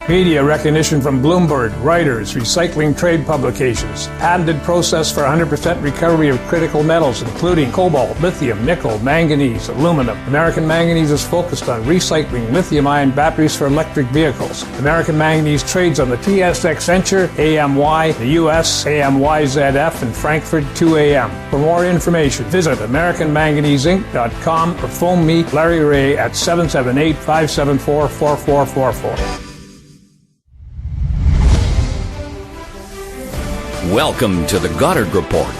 Media recognition from Bloomberg, Reuters, recycling trade publications. Patented process for 100% recovery of critical metals, including cobalt, lithium, nickel, manganese, aluminum. American Manganese is focused on recycling lithium-ion batteries for electric vehicles. American Manganese trades on the TSX Venture, AMY, the US, AMYZF, and Frankfurt 2AM. For more information, visit AmericanManganeseInc.com or phone me, Larry Ray, at 778-574-4444. Welcome to the Goddard Report.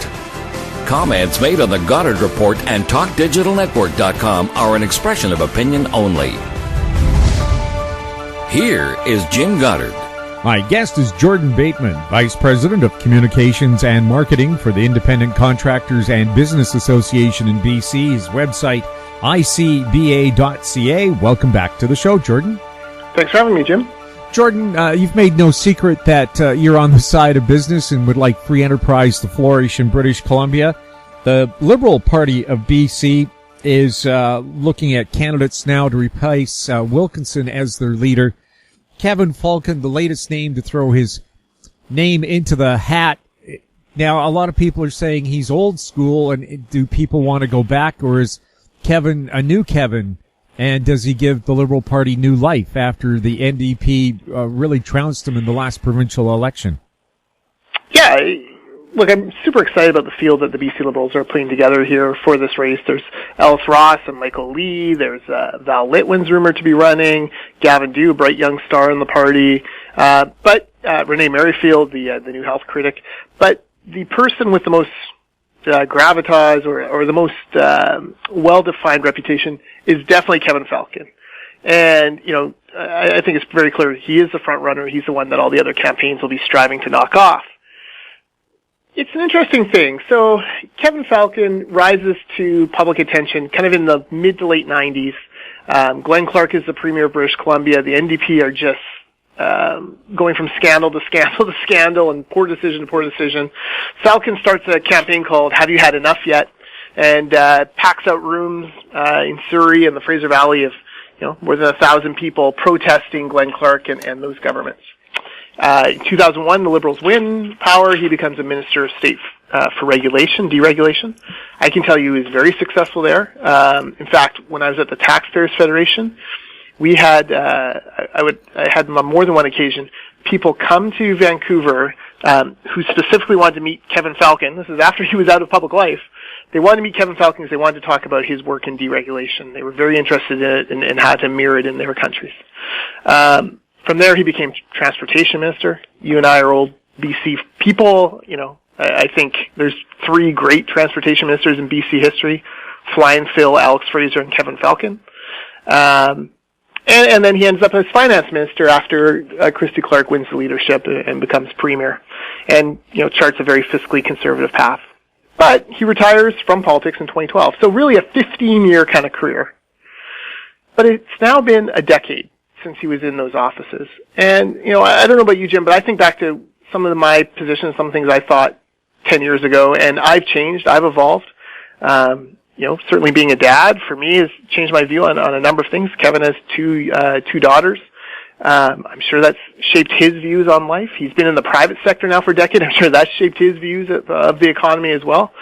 Comments made on the Goddard Report and TalkDigitalNetwork.com are an expression of opinion only. Here is Jim Goddard. My guest is Jordan Bateman, Vice President of Communications and Marketing for the Independent Contractors and Business Association in BC. His website, icba.ca. Welcome back to the show, Jordan. Thanks for having me, Jim. Jordan, you've made no secret that you're on the side of business and would like free enterprise to flourish in British Columbia. The Liberal Party of BC is looking at candidates now to replace Wilkinson as their leader. Kevin Falcon, the latest name to throw his name into the hat. Now, a lot of people are saying he's old school, and do people want to go back, or is Kevin a new Kevin? And does he give the Liberal Party new life after the NDP really trounced him in the last provincial election? Yeah, look, I'm super excited about the field that the BC Liberals are putting together here for this race. There's Ellis Ross and Michael Lee. There's Val Litwin's rumored to be running. Gavin Dew, bright young star in the party. But Renee Merrifield, the new health critic. But the person with the most gravitas or the most well-defined reputation is definitely Kevin Falcon. And, you know, I think it's very clear he is the front runner. He's the one that all the other campaigns will be striving to knock off. It's an interesting thing. So Kevin Falcon rises to public attention kind of in the mid to late 90s. Glenn Clark is the Premier of British Columbia. The NDP are just going from scandal to scandal to scandal and poor decision to poor decision. Falcon starts a campaign called Have You Had Enough Yet? And packs out rooms in Surrey and the Fraser Valley of, you know, more than 1,000 people protesting Glenn Clark and those governments. In 2001, the Liberals win power. He becomes a Minister of State for Deregulation. I can tell you he was very successful there. In fact, when I was at the Taxpayers Federation, we had, I had on more than one occasion, people come to Vancouver who specifically wanted to meet Kevin Falcon. This is after he was out of public life. They wanted to meet Kevin Falcon because they wanted to talk about his work in deregulation. They were very interested in it and how to mirror it in their countries. From there, he became Transportation Minister. You and I are old BC people. You know, I think there's three great Transportation Ministers in BC history: Flying Phil, Alex Fraser, and Kevin Falcon. And then he ends up as Finance Minister after Christy Clark wins the leadership and becomes Premier, and, you know, charts a very fiscally conservative path. But he retires from politics in 2012. So really a 15-year kind of career. But it's now been a decade since he was in those offices. And, you know, I don't know about you, Jim, but I think back to some of my positions, some things I thought 10 years ago, and I've changed, I've evolved. You know, certainly being a dad for me has changed my view on a number of things. Kevin has two daughters. I'm sure that's shaped his views on life. He's been in the private sector now for a decade. I'm sure that's shaped his views of the economy as well.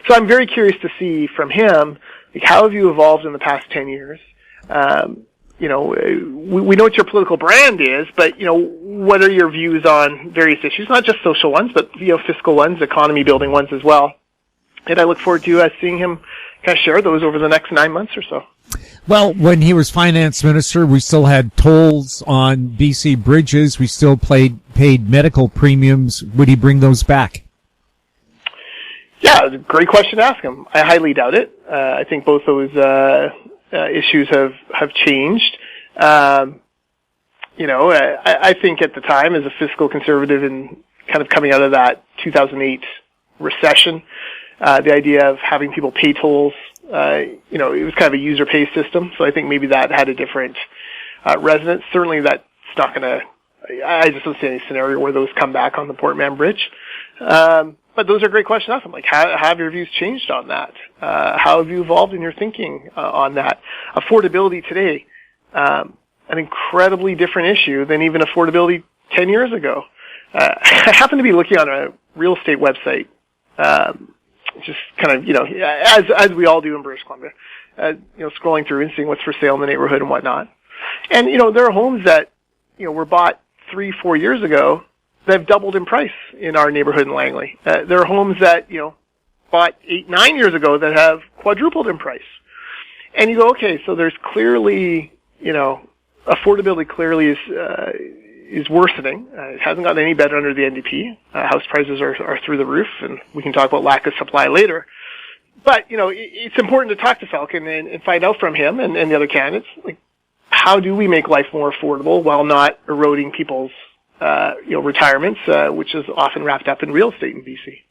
So I'm very curious to see from him, like, how have you evolved in the past 10 years? You know, we know what your political brand is, but, you know, what are your views on various issues? Not just social ones, but, you know, fiscal ones, economy building ones as well. And I look forward to seeing him kind of share those over the next 9 months or so. Well, when he was finance minister, we still had tolls on BC bridges. We still paid medical premiums. Would he bring those back? Yeah, great question to ask him. I highly doubt it. I think both those issues have changed. You know, I think at the time, as a fiscal conservative and kind of coming out of that 2008 recession, the idea of having people pay tolls, you know, it was kind of a user pay system, so I think maybe that had a different resonance. Certainly that's not going to, I just don't see any scenario where those come back on the Port Mann Bridge. But those are great questions. I'm like, how have your views changed on that? How have you evolved in your thinking on that? Affordability today, an incredibly different issue than even affordability 10 years ago. I happen to be looking on a real estate website, just kind of, as we all do in British Columbia, scrolling through and seeing what's for sale in the neighborhood and whatnot. And, there are homes that, were bought 3-4 years ago that have doubled in price in our neighborhood in Langley. There are homes that, bought 8-9 years ago that have quadrupled in price. And you go, okay, so there's clearly, affordability clearly is worsening. It hasn't gotten any better under the NDP. House prices are through the roof, and we can talk about lack of supply later. But, it's important to talk to Falcon and find out from him and the other candidates, like, how do we make life more affordable while not eroding people's, retirements, which is often wrapped up in real estate in BC.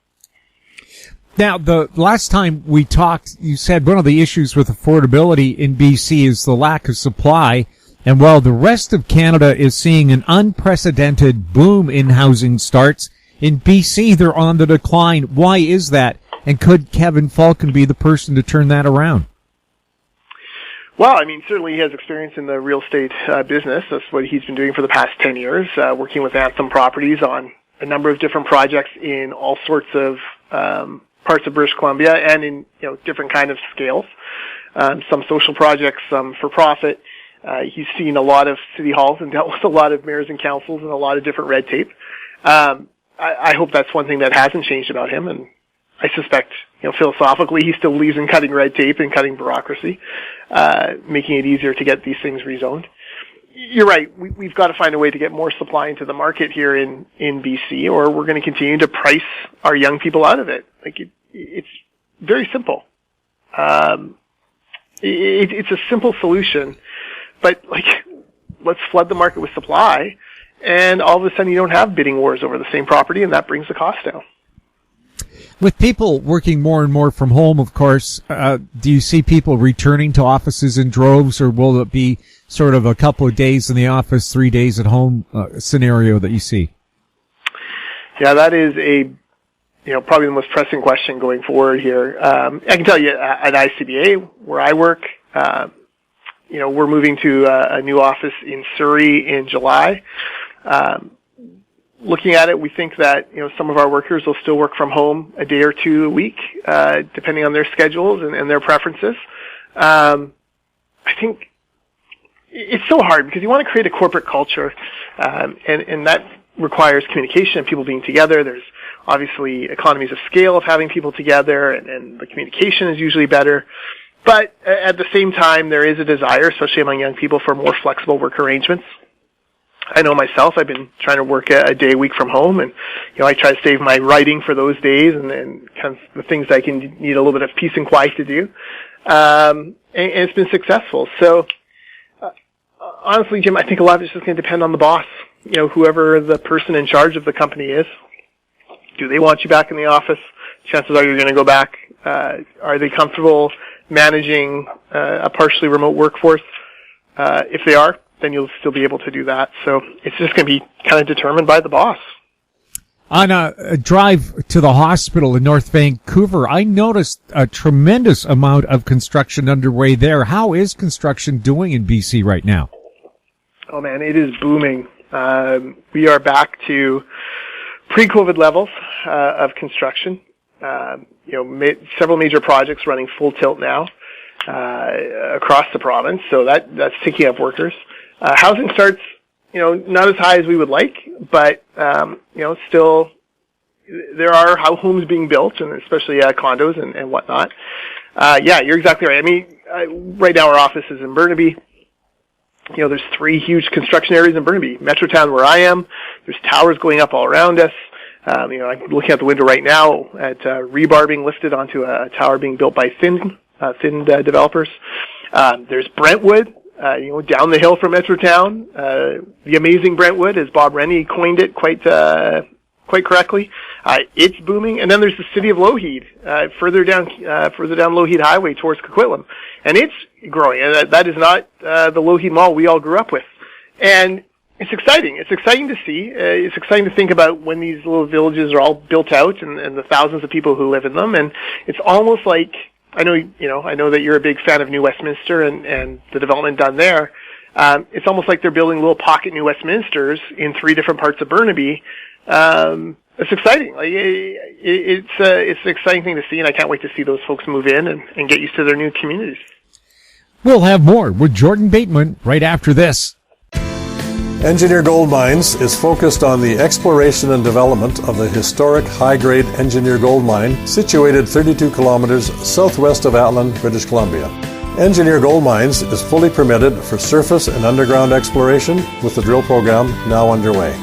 Now, the last time we talked, you said one of the issues with affordability in BC is the lack of supply. And while the rest of Canada is seeing an unprecedented boom in housing starts, in BC they're on the decline. Why is that? And could Kevin Falcon be the person to turn that around? Well, certainly he has experience in the real estate business. That's what he's been doing for the past 10 years, working with Anthem Properties on a number of different projects in all sorts of parts of British Columbia and in different kind of scales. Some social projects, some for profit. He's seen a lot of city halls and dealt with a lot of mayors and councils and a lot of different red tape. I hope that's one thing that hasn't changed about him, and I suspect, philosophically, he still believes in cutting red tape and cutting bureaucracy, making it easier to get these things rezoned. You're right. We've got to find a way to get more supply into the market here in BC, or we're going to continue to price our young people out of it. It's very simple. It's a simple solution, but let's flood the market with supply, and all of a sudden you don't have bidding wars over the same property, and that brings the cost down. With people working more and more from home, of course, do you see people returning to offices in droves, or will it be sort of a couple of days in the office, 3 days at home scenario that you see? Yeah, that is probably the most pressing question going forward here. I can tell you at ICBA, where I work, we're moving to a new office in Surrey in July. Looking at it, we think that, some of our workers will still work from home a day or two a week, depending on their schedules and their preferences. I think it's so hard because you want to create a corporate culture, and that requires communication and people being together. There's obviously economies of scale of having people together, and the communication is usually better. But at the same time, there is a desire, especially among young people, for more flexible work arrangements. I know myself, I've been trying to work a day a week from home, and, I try to save my writing for those days and kind of the things I can need a little bit of peace and quiet to do. And it's been successful. So, honestly, Jim, I think a lot of it's just going to depend on the boss. Whoever the person in charge of the company is. Do they want you back in the office? Chances are you're going to go back. Are they comfortable managing a partially remote workforce? If they are, then you'll still be able to do that. So it's just going to be kind of determined by the boss. On a drive to the hospital in North Vancouver, I noticed a tremendous amount of construction underway there. How is construction doing in BC right now? Oh man, it is booming. We are back to pre-COVID levels of construction. Several major projects running full tilt now across the province. So that's taking up workers. Housing starts, not as high as we would like, but still there are homes being built, and especially condos and whatnot. Yeah, you're exactly right. Right now our office is in Burnaby. There's 3 huge construction areas in Burnaby. Metrotown, where I am, there's towers going up all around us. I'm looking out the window right now at rebar being lifted onto a tower being built by Thin developers. There's Brentwood, down the hill from Metrotown. The amazing Brentwood, as Bob Rennie coined it quite correctly. It's booming. And then there's the city of Lougheed, further down Lougheed Highway towards Coquitlam. And it's growing. And that is not the Lougheed Mall we all grew up with. And it's exciting. It's exciting to see. It's exciting to think about when these little villages are all built out and the thousands of people who live in them. And it's almost like, I know that you're a big fan of New Westminster and the development done there. It's almost like they're building little pocket new Westminsters in 3 different parts of Burnaby. It's exciting. Like it's an exciting thing to see, and I can't wait to see those folks move in and get used to their new communities. We'll have more with Jordan Bateman right after this. Engineer Gold Mines is focused on the exploration and development of the historic high-grade Engineer Gold Mine situated 32 kilometers southwest of Atlan, British Columbia. Engineer Gold Mines is fully permitted for surface and underground exploration with the drill program now underway.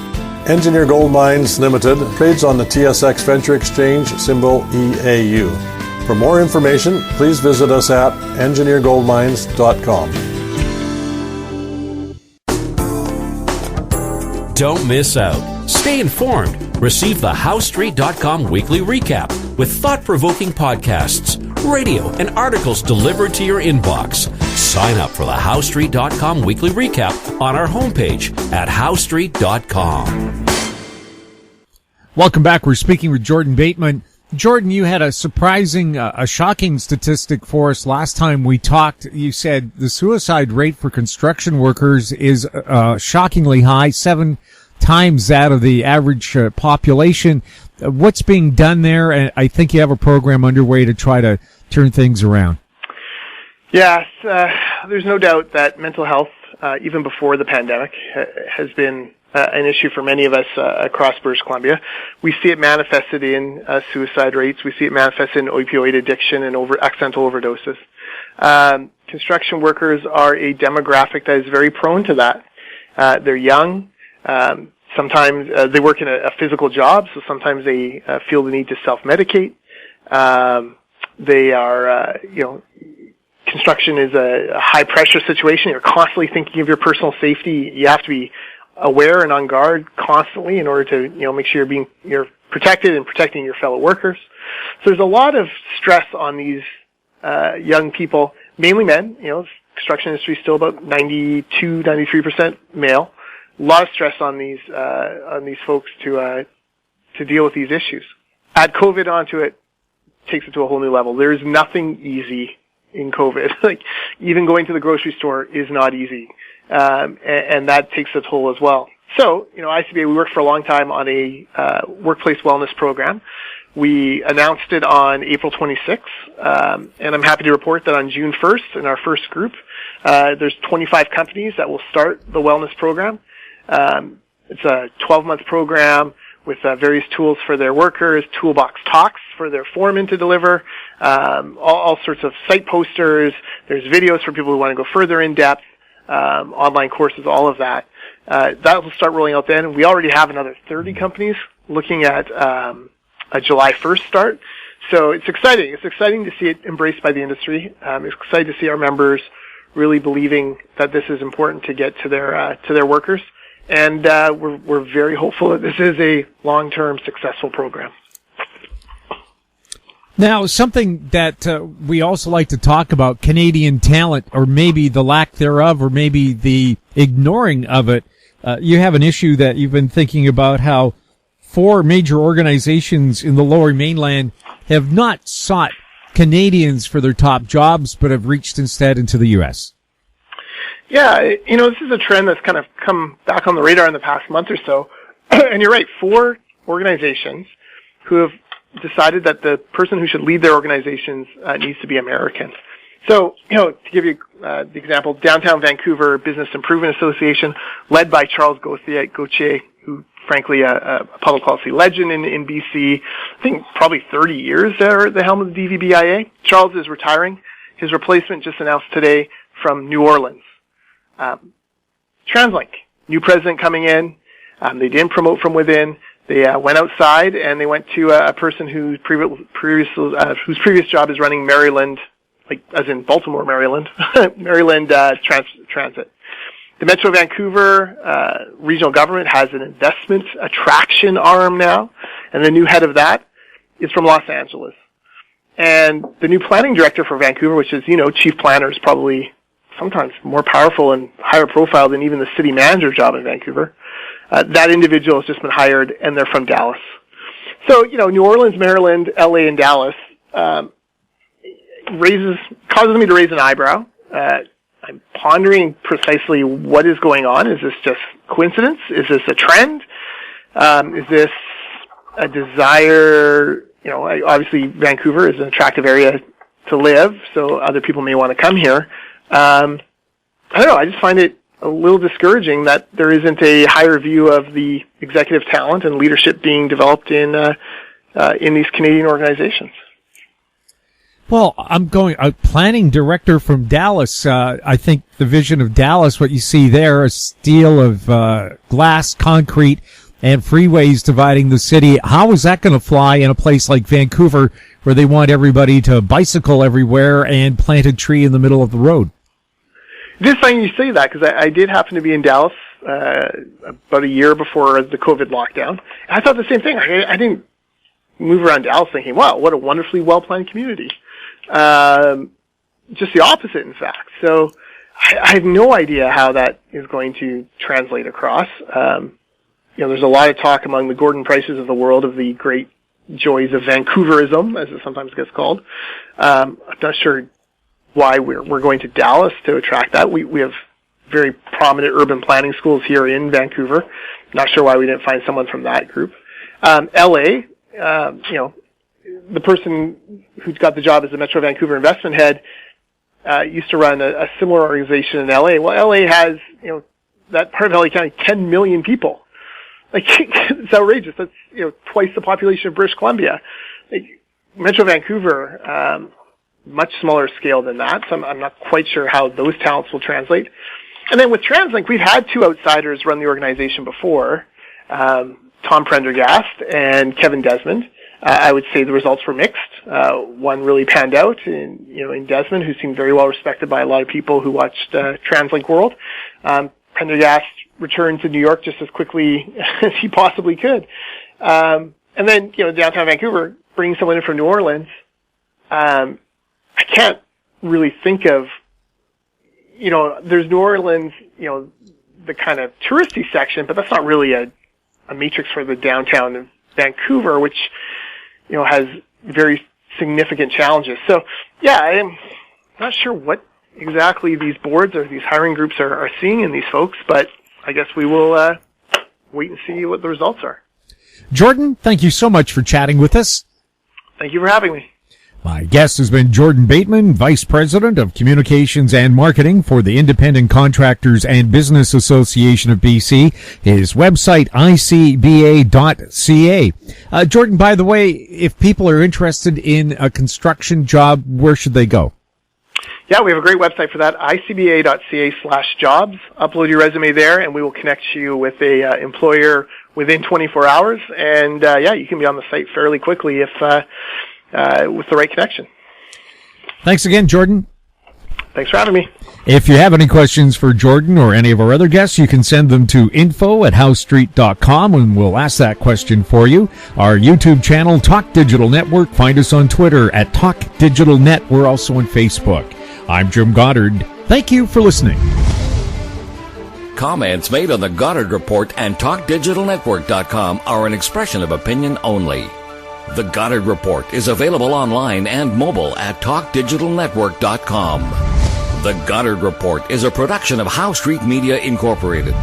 Engineer Gold Mines Limited trades on the TSX Venture Exchange, symbol EAU. For more information, please visit us at engineergoldmines.com. Don't miss out. Stay informed. Receive the HowStreet.com weekly recap with thought-provoking podcasts, radio, and articles delivered to your inbox. Sign up for the HowStreet.com weekly recap on our homepage at HowStreet.com. Welcome back. We're speaking with Jordan Bateman. Jordan, you had a surprising, a shocking statistic for us last time we talked. You said the suicide rate for construction workers is shockingly high, 7 times that of the average population. What's being done there? And I think you have a program underway to try to turn things around. Yes, there's no doubt that mental health, even before the pandemic, has been an issue for many of us across British Columbia. We see it manifested in suicide rates. We see it manifested in opioid addiction and accidental overdoses. Construction workers are a demographic that is very prone to that. They're young. Sometimes they work in a physical job, so sometimes they feel the need to self-medicate. They are, construction is a high-pressure situation. You're constantly thinking of your personal safety. You have to be aware and on guard constantly in order to, make sure you're protected and protecting your fellow workers. So there's a lot of stress on these young people, mainly men. Construction industry is still about 92-93% male. A lot of stress on these folks to deal with these issues. Add COVID onto it, takes it to a whole new level. There is nothing easy in COVID. Like even going to the grocery store is not easy. And that takes a toll as well. So, ICBA, we worked for a long time on a workplace wellness program. We announced it on April 26th, and I'm happy to report that on June 1st, in our first group, there's 25 companies that will start the wellness program. It's a 12-month program with various tools for their workers, toolbox talks for their foremen to deliver, all sorts of site posters. There's videos for people who want to go further in depth. Online courses, all of that. That will start rolling out then. We already have another 30 companies looking at a July 1st start. So it's exciting. It's exciting to see it embraced by the industry. It's exciting to see our members really believing that this is important to get to their workers. And we're very hopeful that this is a long-term successful program. Now, something that we also like to talk about, Canadian talent, or maybe the lack thereof, or maybe the ignoring of it. You have an issue that you've been thinking about, how 4 major organizations in the Lower Mainland have not sought Canadians for their top jobs, but have reached instead into the U.S. Yeah, this is a trend that's kind of come back on the radar in the past month or so. And you're right, 4 organizations who have decided that the person who should lead their organizations needs to be American. So, to give you the example, Downtown Vancouver Business Improvement Association, led by Charles Gauthier, who, frankly, a public policy legend in BC, I think probably 30 years there at the helm of the DVBIA. Charles is retiring. His replacement just announced today from New Orleans. TransLink, new president coming in. They didn't promote from within. They went outside and they went to a person whose previous job is running Maryland, like as in Baltimore, Maryland, Maryland Transit. The Metro Vancouver regional government has an investment attraction arm now, and the new head of that is from Los Angeles. And the new planning director for Vancouver, which is, chief planner, is probably sometimes more powerful and higher profile than even the city manager job in Vancouver. That individual has just been hired, and they're from Dallas. So, New Orleans, Maryland, LA, and Dallas causes me to raise an eyebrow. I'm pondering precisely what is going on. Is this just coincidence? Is this a trend? Is this a desire? Obviously Vancouver is an attractive area to live, so other people may want to come here. I don't know. I just find it a little discouraging that there isn't a higher view of the executive talent and leadership being developed in these Canadian organizations. Well, I'm going, a planning director from Dallas. I think the vision of Dallas, what you see there, a steel of glass, concrete, and freeways dividing the city. How is that going to fly in a place like Vancouver where they want everybody to bicycle everywhere and plant a tree in the middle of the road? It is funny you say that, because I did happen to be in Dallas about a year before the COVID lockdown. I thought the same thing. I didn't move around Dallas thinking, wow, what a wonderfully well-planned community. Just the opposite, in fact. So I have no idea how that is going to translate across. There's a lot of talk among the Gordon Prices of the world of the great joys of Vancouverism, as it sometimes gets called. I'm not sure why we're going to Dallas to attract that. We have very prominent urban planning schools here in Vancouver. Not sure why we didn't find someone from that group. LA, the person who's got the job as the Metro Vancouver investment head used to run a similar organization in LA. Well, LA has, that part of LA County, 10 million people. Like, it's outrageous. That's, twice the population of British Columbia. Like, Metro Vancouver, much smaller scale than that, so I'm not quite sure how those talents will translate. And then with TransLink, we've had two outsiders run the organization before, Tom Prendergast and Kevin Desmond. I would say the results were mixed. One really panned out in Desmond, who seemed very well respected by a lot of people who watched TransLink World. Prendergast returned to New York just as quickly as he possibly could. And then, downtown Vancouver, bringing someone in from New Orleans, I can't really think of, there's New Orleans, the kind of touristy section, but that's not really a matrix for the downtown of Vancouver, which, has very significant challenges. So, yeah, I am not sure what exactly these boards or these hiring groups are seeing in these folks, but I guess we will wait and see what the results are. Jordan, thank you so much for chatting with us. Thank you for having me. My guest has been Jordan Bateman, Vice President of Communications and Marketing for the Independent Contractors and Business Association of BC. His website, icba.ca. Jordan, by the way, if people are interested in a construction job, where should they go? Yeah, we have a great website for that, icba.ca/jobs. Upload your resume there, and we will connect you with a employer within 24 hours. And you can be on the site fairly quickly if with the right connection. Thanks again, Jordan. Thanks for having me. If you have any questions for Jordan or any of our other guests, you can send them to info@housestreet.com, and we'll ask that question for you. Our YouTube channel, Talk Digital Network. Find us on Twitter at Talk Digital Net. We're also on Facebook. I'm Jim Goddard. Thank you for listening. Comments made on the Goddard Report and TalkDigitalNetwork.com are an expression of opinion only. The Goddard Report is available online and mobile at TalkDigitalNetwork.com. The Goddard Report is a production of House Street Media Incorporated.